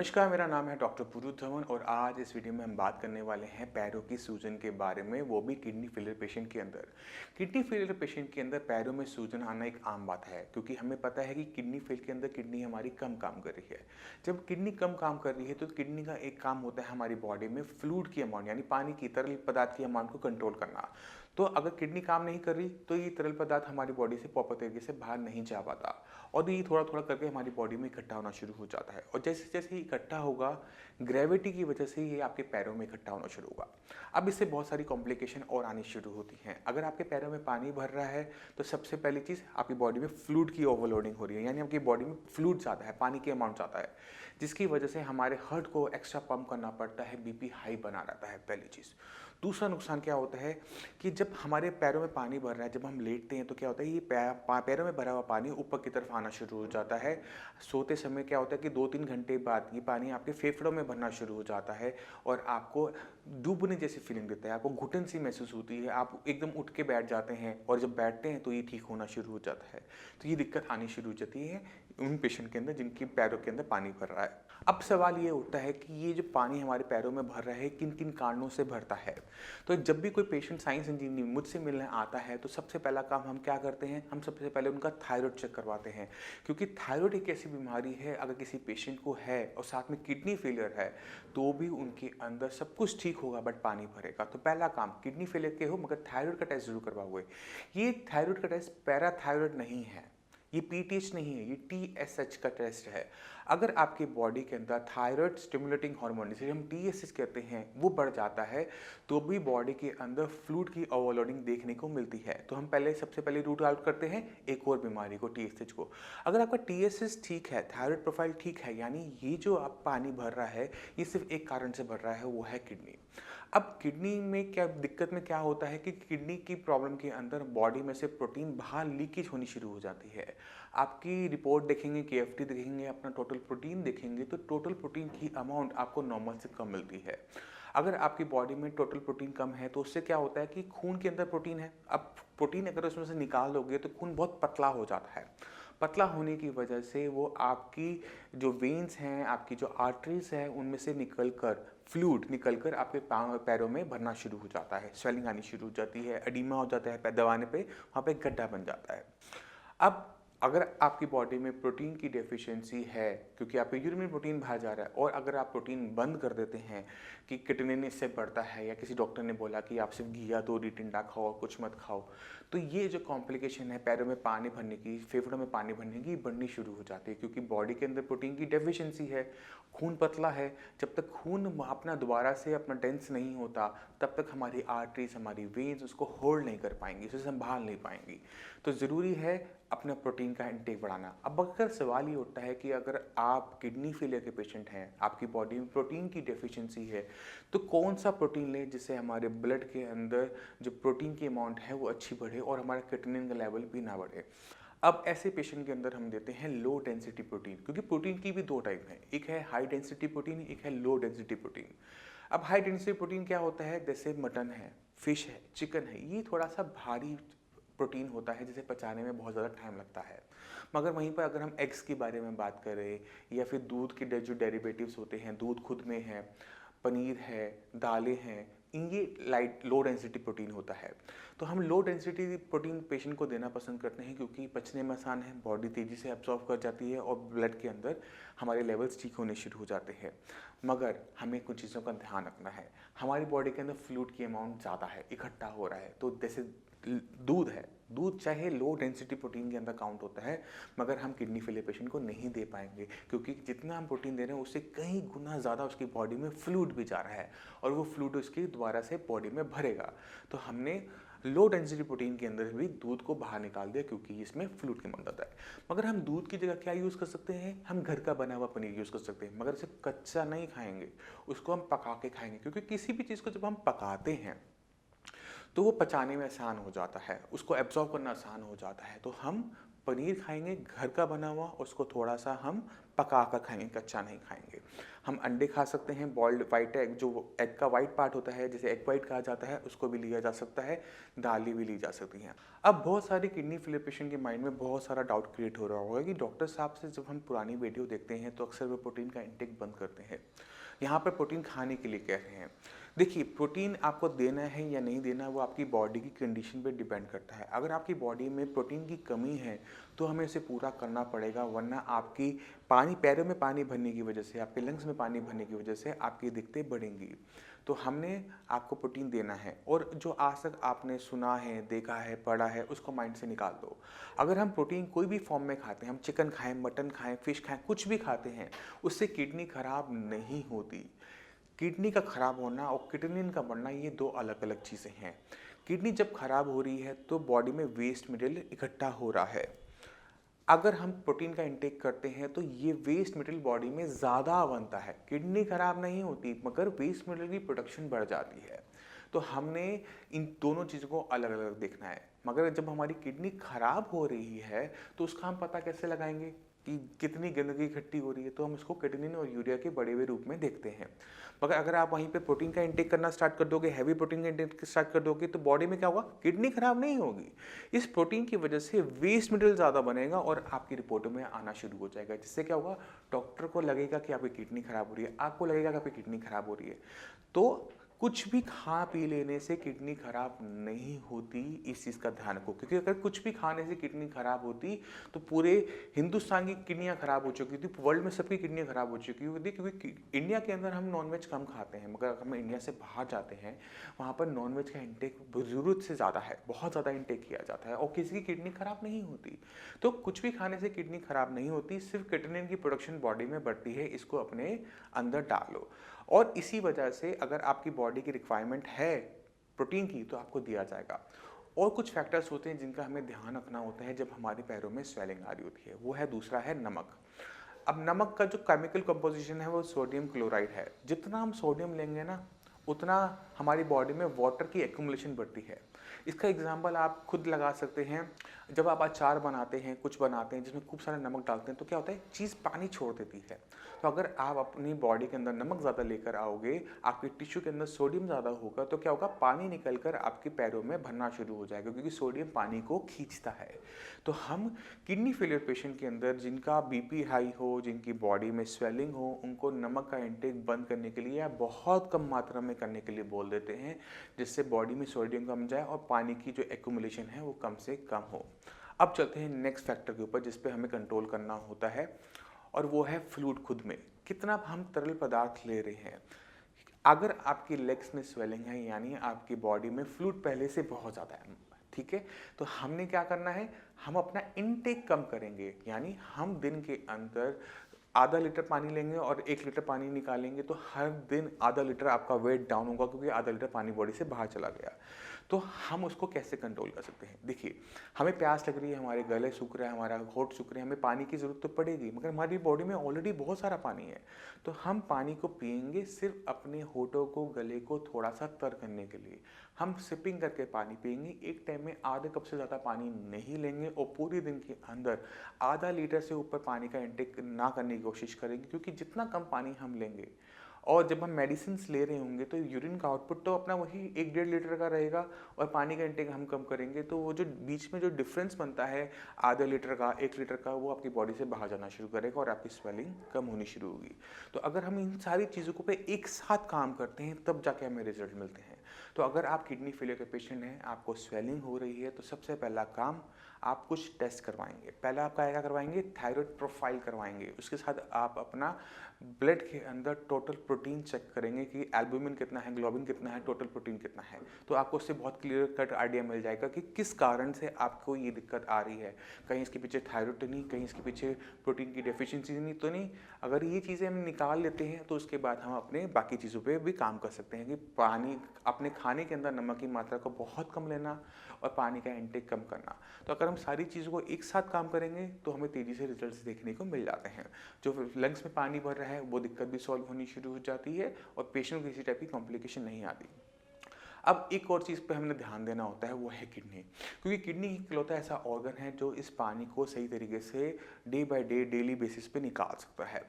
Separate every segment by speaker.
Speaker 1: नमस्कार, मेरा नाम है डॉक्टर पुरु धवन और आज इस वीडियो में हम बात करने वाले हैं पैरों की सूजन के बारे में, वो भी किडनी फेलियर पेशेंट के अंदर। किडनी फेलियर पेशेंट के अंदर पैरों में सूजन आना एक आम बात है, क्योंकि हमें पता है कि किडनी फेल के अंदर किडनी हमारी कम काम कर रही है। जब किडनी कम काम कर रही है तो किडनी का एक काम होता है हमारी बॉडी में फ्लूइड की अमाउंट यानी पानी की तरल पदार्थ की अमाउंट को कंट्रोल करना। तो अगर किडनी काम नहीं कर रही तो ये तरल पदार्थ हमारी बॉडी से प्रॉपर तरीके से बाहर नहीं जा पाता और ये थोड़ा थोड़ा करके हमारी बॉडी में इकट्ठा होना शुरू हो जाता है और जैसे जैसे इकट्ठा होगा ग्रेविटी की वजह से ये आपके पैरों में इकट्ठा होना शुरू होगा। अब इससे बहुत सारी कॉम्प्लिकेशन और आनी शुरू होती हैं। अगर आपके पैरों में पानी भर रहा है तो सबसे पहली चीज़ आपकी बॉडी में फ्लूइड की ओवरलोडिंग हो रही है, यानी आपकी बॉडी में फ्लूइड ज़्यादा है, पानी की अमाउंट ज़्यादा है, जिसकी वजह से हमारे हार्ट को एक्स्ट्रा पंप करना पड़ता है, बीपी हाई बना रहता है पहली चीज़। दूसरा नुकसान क्या होता है कि जब हमारे पैरों में पानी भर रहा है, जब हम लेटते हैं तो क्या होता है ये पैरों में भरा हुआ पानी ऊपर की तरफ आना शुरू हो जाता है। सोते समय क्या होता है कि 2-3 घंटे बाद ये पानी आपके फेफड़ों में भरना शुरू हो जाता है और आपको डूबने जैसी फीलिंग देता है, आपको घुटन सी महसूस होती है, आप एकदम उठ के बैठ जाते हैं और जब बैठते हैं तो ये ठीक होना शुरू हो जाता है। तो ये दिक्कत आनी शुरू हो जाती है उन पेशेंट के अंदर जिनकी पैरों के अंदर पानी भर रहा है। अब सवाल ये उठता है कि ये जो पानी हमारे पैरों में भर रहा है किन किन कारणों से भरता है। तो जब भी कोई पेशेंट साइंस इंजीनियरिंग मुझसे मिलने आता है तो सबसे पहला काम हम क्या करते हैं, हम सबसे पहले उनका थायराइड चेक करवाते हैं, क्योंकि थायराइड एक ऐसी बीमारी है अगर किसी पेशेंट को है और साथ में किडनी फेलियर है तो भी उनके अंदर सब कुछ ठीक होगा बट पानी भरेगा। तो पहला काम किडनी फेलियर के हो मगर थायराइड का टेस्ट जरूर करवाओगे। ये थायराइड का टेस्ट पैराथायराइड नहीं है, ये पीटीएच नहीं है, ये टीएसएच का टेस्ट है। अगर आपकी बॉडी के अंदर थायराइड स्टिमुलेटिंग हार्मोन जिसे हम टीएसएच कहते हैं वो बढ़ जाता है तो भी बॉडी के अंदर फ्लूइड की ओवरलोडिंग देखने को मिलती है। तो हम सबसे पहले रूट आउट करते हैं एक और बीमारी को, टीएसएच को। अगर आपका टीएसएच ठीक है, थायराइड प्रोफाइल ठीक है, यानी ये जो आप पानी भर रहा है ये सिर्फ एक कारण से भर रहा है, वो है किडनी। अब किडनी में क्या दिक्कत में क्या होता है कि किडनी की प्रॉब्लम के अंदर बॉडी में से प्रोटीन बाहर लीकेज होनी शुरू हो जाती है। आपकी रिपोर्ट देखेंगे, केएफटी देखेंगे, अपना टोटल प्रोटीन देखेंगे तो टोटल प्रोटीन की अमाउंट आपको नॉर्मल से कम मिलती है। अगर आपकी बॉडी में टोटल प्रोटीन कम है तो उससे क्या होता है कि खून के अंदर प्रोटीन है, अब प्रोटीन अगर उसमें से निकाल दोगे तो खून बहुत पतला हो जाता है। पतला होने की वजह से वो आपकी जो वेन्स हैं, आपकी जो आर्टरीज हैं, उनमें से निकलकर फ्लूइड निकलकर आपके पैरों में भरना शुरू हो जाता है, स्वेलिंग आनी शुरू हो जाती है, एडिमा हो जाता है, पैर दबाने पे वहाँ पे गड्ढा बन जाता है। अब अगर आपकी बॉडी में प्रोटीन की डेफिशिएंसी है क्योंकि आपका यूरिन में प्रोटीन बाहर जा रहा है और अगर आप प्रोटीन बंद कर देते हैं कि किटनिन इससे बढ़ता है या किसी डॉक्टर ने बोला कि आप सिर्फ घिया दो टिंडा खाओ और कुछ मत खाओ, तो ये जो कॉम्प्लिकेशन है पैरों में पानी भरने की, फेफड़ों में पानी भरने की, बढ़नी शुरू हो जाती है क्योंकि बॉडी के अंदर प्रोटीन की डेफिशिएंसी है, खून पतला है। जब तक खून अपना दोबारा से अपना डेंस नहीं होता तब तक हमारी आर्टरीज, हमारी वेन्स उसको होल्ड नहीं कर पाएंगी, उसे संभाल नहीं पाएंगी। तो ज़रूरी है अपना प्रोटीन का इंटेक बढ़ाना। अब अगर सवाल ये उठता है कि अगर आप किडनी फेलियर के पेशेंट हैं, आपकी बॉडी में प्रोटीन की डेफिशिएंसी है, तो कौन सा प्रोटीन लें जिससे हमारे ब्लड के अंदर जो प्रोटीन की अमाउंट है वो अच्छी बढ़े और हमारा क्रिएटिनिन का लेवल भी ना बढ़े। अब ऐसे पेशेंट के अंदर हम देते हैं लो डेंसिटी प्रोटीन, क्योंकि प्रोटीन की भी दो टाइप है, एक है हाई डेंसिटी प्रोटीन, एक है लो डेंसिटी प्रोटीन। अब हाई डेंसिटी प्रोटीन क्या होता है, जैसे मटन है, फिश है, चिकन है, ये थोड़ा सा भारी प्रोटीन होता है जिसे पचाने में बहुत ज़्यादा टाइम लगता है। मगर वहीं पर अगर हम एग्स के बारे में बात करें या फिर दूध के जो डेरिवेटिव्स होते हैं, दूध खुद में है, पनीर है, दालें हैं, ये लाइट लो डेंसिटी प्रोटीन होता है। तो हम लो डेंसिटी प्रोटीन पेशेंट को देना पसंद करते हैं क्योंकि पचने में आसान है, बॉडी तेज़ी से एब्जॉर्व कर जाती है और ब्लड के अंदर हमारे लेवल्स ठीक होने शुरू हो जाते हैं। मगर हमें कुछ चीज़ों का ध्यान रखना है, हमारी बॉडी के अंदर फ्लूइड की अमाउंट ज़्यादा है, इकट्ठा हो रहा है। तो जैसे दूध है, दूध चाहे लो डेंसिटी प्रोटीन के अंदर काउंट होता है मगर हम किडनी फेलियर पेशेंट को नहीं दे पाएंगे क्योंकि जितना हम प्रोटीन दे रहे हैं उससे कई गुना ज़्यादा उसकी बॉडी में फ्लूइड भी जा रहा है और वो फ्लूइड उसकी दोबारा से बॉडी में भरेगा। तो हमने लो डेंसिटी प्रोटीन के अंदर भी दूध को बाहर निकाल दिया क्योंकि इसमें फ्लूइड की मात्रा है। मगर हम दूध की जगह क्या यूज़ कर सकते हैं, हम घर का बना हुआ पनीर यूज़ कर सकते हैं, मगर इसे कच्चा नहीं खाएंगे, उसको हम पका के खाएंगे क्योंकि किसी भी चीज़ को जब हम पकाते हैं तो वो पचाने में आसान हो जाता है, उसको एब्जॉर्ब करना आसान हो जाता है। तो हम पनीर खाएंगे घर का बना हुआ, उसको थोड़ा सा हम पका कर खाएंगे, कच्चा नहीं खाएंगे। हम अंडे खा सकते हैं, बॉइल्ड वाइट एग, जो एग का वाइट पार्ट होता है जिसे एग वाइट कहा जाता है, उसको भी लिया जा सकता है। दालें भी ली जा सकती हैं। अब बहुत सारे किडनी फेलियर पेशेंट के माइंड में बहुत सारा डाउट क्रिएट हो रहा होगा कि डॉक्टर साहब से जब हम पुरानी वीडियो देखते हैं तो अक्सर वो प्रोटीन का इंटेक बंद करते हैं, यहाँ पर प्रोटीन खाने के लिए कह रहे हैं। देखिए, प्रोटीन आपको देना है या नहीं देना वो आपकी बॉडी की कंडीशन पे डिपेंड करता है। अगर आपकी बॉडी में प्रोटीन की कमी है तो हमें इसे पूरा करना पड़ेगा, वरना आपकी पैरों में पानी भरने की वजह से, आपके लंग्स में पानी भरने की वजह से आपकी दिक्कतें बढ़ेंगी। तो हमने आपको प्रोटीन देना है, और जो आज तक आपने सुना है, देखा है, पढ़ा है, उसको माइंड से निकाल दो। अगर हम प्रोटीन कोई भी फॉर्म में खाते हैं, हम चिकन खाएं, मटन खाएं, फिश खाएं, कुछ भी खाते हैं, उससे किडनी खराब नहीं होती। किडनी का खराब होना और किडनी का बढ़ना ये दो अलग अलग चीज़ें हैं। किडनी जब खराब हो रही है तो बॉडी में वेस्ट मटेरियल इकट्ठा हो रहा है। अगर हम प्रोटीन का इंटेक करते हैं तो ये वेस्ट मटेरियल बॉडी में ज़्यादा बनता है। किडनी खराब नहीं होती, मगर वेस्ट मटेरियल की प्रोडक्शन बढ़ जाती है। तो हमने इन दोनों चीज़ों को अलग अलग देखना है। मगर जब हमारी किडनी खराब हो रही है तो उसका हम पता कैसे लगाएंगे कि कितनी गंदगी इकट्ठी हो रही है? तो हम उसको क्रिएटिनिन और यूरिया के बढ़े हुए रूप में देखते हैं। मगर अगर आप वहीं पे प्रोटीन का इंटेक करना स्टार्ट कर दोगे, हैवी प्रोटीन का इंटेक स्टार्ट कर दोगे, तो बॉडी में क्या होगा? किडनी खराब नहीं होगी। इस प्रोटीन की वजह से वेस्ट मटेरियल ज़्यादा बनेगा और आपकी रिपोर्टों में आना शुरू हो जाएगा, जिससे क्या होगा? डॉक्टर को लगेगा कि आपकी किडनी खराब हो रही है, आपको लगेगा कि आपकी किडनी खराब हो रही है। तो कुछ भी खा पी लेने से किडनी खराब नहीं होती, इस चीज़ का ध्यान रखो। क्योंकि अगर कुछ भी खाने से किडनी खराब होती तो पूरे हिंदुस्तान की किडनियाँ खराब हो चुकी थी, वर्ल्ड में सबकी किडनियाँ खराब हो चुकी होती। क्योंकि इंडिया के अंदर हम नॉनवेज कम खाते हैं, मगर अगर हम इंडिया से बाहर जाते हैं, वहाँ पर नॉनवेज का इंटेक ज़रूरत से ज़्यादा है, बहुत ज़्यादा इंटेक किया जाता है, और किसी की किडनी खराब नहीं होती। तो कुछ भी खाने से किडनी खराब नहीं होती, सिर्फ क्रिएटिनिन की प्रोडक्शन बॉडी में बढ़ती है, इसको अपने अंदर डालो। और इसी वजह से अगर आपकी बॉडी की रिक्वायरमेंट है प्रोटीन की तो आपको दिया जाएगा। और कुछ फैक्टर्स होते हैं जिनका हमें ध्यान रखना होता है जब हमारे पैरों में स्वेलिंग आ रही होती है, वो है दूसरा है नमक। अब नमक का जो केमिकल कंपोजिशन है वो सोडियम क्लोराइड है। जितना हम सोडियम लेंगे ना, उतना हमारी बॉडी में वाटर की एक्यूमुलेशन बढ़ती है। इसका एग्जाम्पल आप खुद लगा सकते हैं। जब आप अचार बनाते हैं, कुछ बनाते हैं जिसमें खूब सारा नमक डालते हैं, तो क्या होता है? चीज़ पानी छोड़ देती है। तो अगर आप अपनी बॉडी के अंदर नमक ज़्यादा लेकर आओगे, आपके टिश्यू के अंदर सोडियम ज़्यादा होगा, तो क्या होगा? पानी निकल कर आपके पैरों में भरना शुरू हो जाएगा, क्योंकि सोडियम पानी को खींचता है। तो हम किडनी फेलियर पेशेंट के अंदर जिनका बीपी हाई हो, जिनकी बॉडी में स्वेलिंग हो, उनको नमक का इंटेक बंद करने के लिए या बहुत कम मात्रा में करने के लिए बोल देते हैं, जिससे बॉडी में सोडियम कम जाए और पानी की जो एक्यूमुलेशन है वो कम से कम हो। अब चलते हैं नेक्स्ट फैक्टर के ऊपर जिस पे हमें कंट्रोल करना होता है, और वो है फ्लूइड। खुद में कितना हम तरल पदार्थ ले रहे हैं। अगर आपकी लेग्स में स्वेलिंग है, यानी आपकी बॉडी में फ्लूइड पहले से बहुत ज़्यादा है, ठीक है, तो हमने क्या करना है? हम अपना इनटेक कम करेंगे। यानी हम दिन के अंदर आधा लीटर पानी लेंगे और 1 लीटर पानी निकालेंगे, तो हर दिन आधा लीटर आपका वेट डाउन होगा, क्योंकि आधा लीटर पानी बॉडी से बाहर चला गया। तो हम उसको कैसे कंट्रोल कर सकते हैं? देखिए, हमें प्यास लग रही है, हमारे गले सूख रहा है, हमारा होंठ सूख रहे हैं, हमें पानी की ज़रूरत तो पड़ेगी, मगर हमारी बॉडी में ऑलरेडी बहुत सारा पानी है। तो हम पानी को पिएंगे सिर्फ अपने होठों को, गले को थोड़ा सा तर करने के लिए। हम सिपिंग करके पानी पिएंगे। एक टाइम में आधे कप से ज़्यादा पानी नहीं लेंगे, और पूरे दिन के अंदर आधा लीटर से ऊपर पानी का इंटेक ना करने की कोशिश करेंगे, क्योंकि जितना कम पानी हम लेंगे, और जब हम मेडिसिन ले रहे होंगे तो यूरिन का आउटपुट तो अपना वही 1-1.5 लीटर का रहेगा, और पानी का इंटेक हम कम करेंगे, तो वो जो बीच में जो डिफरेंस बनता है आधे लीटर का, 1 लीटर का, वो आपकी बॉडी से बाहर जाना शुरू करेगा और आपकी स्वेलिंग कम होनी शुरू होगी। तो अगर हम इन सारी चीज़ों को पे एक साथ काम करते हैं, तब जाके हमें रिजल्ट मिलते हैं। तो अगर आप किडनी फेलियर के पेशेंट हैं, आपको स्वेलिंग हो रही है, तो सबसे पहला काम आप कुछ टेस्ट करवाएंगे। पहला आप क्या करवाएंगे? थायराइड प्रोफाइल करवाएंगे। उसके साथ आप अपना ब्लड के अंदर टोटल प्रोटीन चेक करेंगे कि एल्बुमिन कितना है, ग्लोबिन कितना है, टोटल प्रोटीन कितना है। तो आपको उससे बहुत क्लियर कट आइडिया मिल जाएगा कि किस कारण से आपको ये दिक्कत आ रही है। कहीं इसके पीछे थायराइड तो नहीं, कहीं इसके पीछे प्रोटीन की डेफिशिएंसी नहीं तो नहीं। अगर ये चीज़ें हम निकाल लेते हैं तो उसके बाद हम अपने बाकी चीज़ों पे भी काम कर सकते हैं, कि पानी, अपने खाने के अंदर नमक की मात्रा को बहुत कम लेना और पानी का इंटेक कम करना। तो अगर हम सारी चीज़ों को एक साथ काम करेंगे तो हमें तेज़ी से रिजल्ट्स देखने को मिल जाते हैं। जो लंग्स में पानी भर रहा है वो दिक्कत भी सॉल्व होनी शुरू हो जाती है, और पेशेंट को किसी टाइप की कॉम्प्लिकेशन नहीं आती। अब एक और चीज़ पे हमने ध्यान देना होता है, वो है किडनी, क्योंकि किडनी ही इकलौता ऐसा ऑर्गन है जो इस पानी को सही तरीके से day by day daily basis पे निकाल सकता है।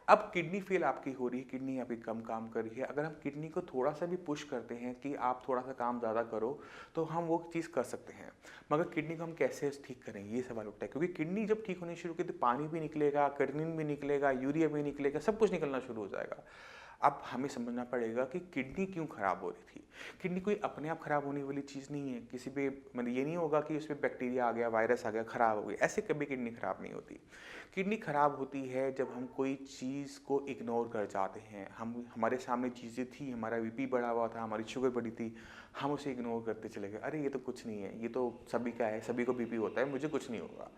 Speaker 1: अब किडनी फेल आपकी हो रही है, किडनी आपकी कम काम कर रही है, अगर हम किडनी को थोड़ा सा भी पुश करते हैं कि आप थोड़ा सा काम ज़्यादा करो, तो हम वो चीज़ कर सकते हैं। मगर किडनी को हम कैसे ठीक करें, ये सवाल उठता है, क्योंकि किडनी जब ठीक होनी शुरू की तो पानी भी निकलेगा, क्रेटिनिन भी निकलेगा, यूरिया भी निकलेगा, सब कुछ निकलना शुरू हो जाएगा। अब हमें समझना पड़ेगा कि किडनी क्यों खराब हो रही थी। किडनी कोई अपने आप खराब होने वाली चीज़ नहीं है, किसी पे मतलब ये नहीं होगा कि उसमें बैक्टीरिया आ गया, वायरस आ गया, खराब हो गई, ऐसे कभी किडनी खराब नहीं होती। किडनी खराब होती है जब हम कोई चीज़ को इग्नोर कर जाते हैं। हम हमारे सामने चीज़ें थी, हमारा बीपी बढ़ा हुआ था, हमारी शुगर बढ़ी थी, हम उसे इग्नोर करते चले गए, अरे ये तो कुछ नहीं है, ये तो सभी का है, सभी को बीपी होता है, मुझे कुछ नहीं होगा।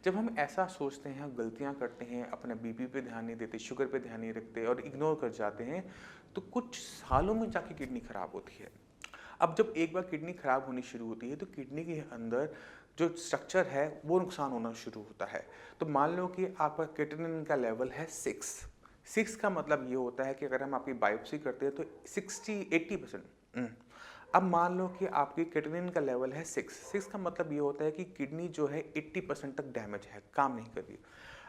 Speaker 1: जब हम ऐसा सोचते हैं, गलतियां करते हैं, अपने बीपी पे ध्यान नहीं देते, शुगर पे ध्यान नहीं रखते और इग्नोर कर जाते हैं, तो कुछ सालों में जाके किडनी खराब होती है। अब जब एक बार किडनी खराब होनी शुरू होती है तो किडनी के अंदर जो स्ट्रक्चर है वो नुकसान होना शुरू होता है। तो मान लो कि आपका क्रिएटिनिन का लेवल है 6 का मतलब ये होता है कि अगर हम आपकी बायोप्सी करते हैं तो 60-80%। अब मान लो कि आपकी क्रिएटिनिन का लेवल है 6 का मतलब ये होता है कि किडनी जो है 80% तक डैमेज है, काम नहीं कर रही।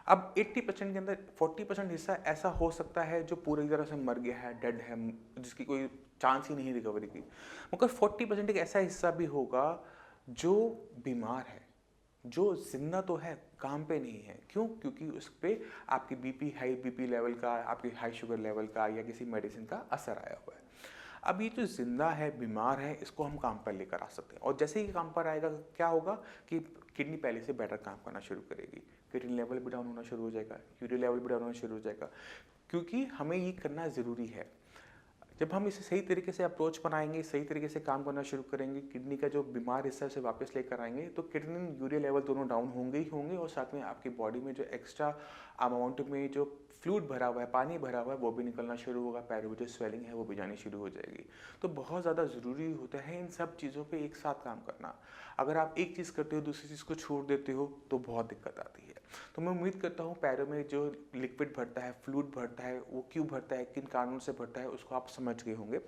Speaker 1: अब 80% के अंदर 40% हिस्सा ऐसा हो सकता है जो पूरी तरह से मर गया है, डेड है, जिसकी कोई चांस ही नहीं रिकवरी की। मगर 40% एक ऐसा हिस्सा भी होगा जो बीमार है, जो जिंदा तो है, काम पे नहीं है। क्यों? क्योंकि उस पे आपकी बीपी, हाई बीपी लेवल का, आपकी हाई शुगर लेवल का या किसी मेडिसिन का असर आया हुआ है। अब ये जो जिंदा है, बीमार है, इसको हम काम पर लेकर आ सकते हैं, और जैसे ही काम पर आएगा क्या होगा कि किडनी पहले से बेटर काम करना शुरू करेगी, किडनी लेवल भी डाउन होना शुरू हो जाएगा, यूरिया लेवल भी डाउन होना शुरू हो जाएगा, क्योंकि हमें ये करना ज़रूरी है। जब हम इसे सही तरीके से अप्रोच बनाएंगे, सही तरीके से काम करना शुरू करेंगे, किडनी का जो बीमार हिस्सा है उसे वापस लेकर आएंगे, तो किडनी यूरिया लेवल दोनों डाउन होंगे ही होंगे, और साथ में आपकी बॉडी में जो एक्स्ट्रा अमाउंट में जो फ्लूइड भरा हुआ है, पानी भरा हुआ है, वो भी निकलना शुरू होगा, पैरों में जो स्वेलिंग है वो भी जानी शुरू हो जाएगी। तो बहुत ज़्यादा ज़रूरी होता है इन सब चीज़ों पे एक साथ काम करना। अगर आप एक चीज़ करते हो, दूसरी चीज़ को छोड़ देते हो, तो बहुत दिक्कत आती है। तो मैं उम्मीद करता हूँ पैरों में जो लिक्विड भरता है, फ्लूइड भरता है, वो क्यों भरता है, किन कारणों से भरता है, उसको आप समझ गए होंगे।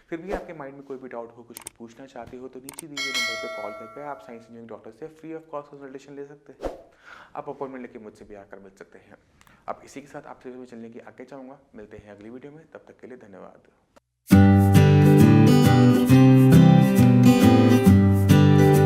Speaker 1: फिर भी आपके माइंड में कोई भी डाउट हो, कुछ भी पूछना चाहते हो, तो नीचे दिए गए नंबर पर कॉल करके आप साइंस इंजीनियरिंग डॉक्टर से फ्री ऑफ कॉस्ट कंसल्टेशन ले सकते हैं। आप अपॉइंटमेंट लेके मुझसे भी आकर मिल सकते हैं। अब इसी के साथ आपसे भी चलने की आगे चाहूँगा। मिलते हैं अगली वीडियो में, तब तक के लिए धन्यवाद।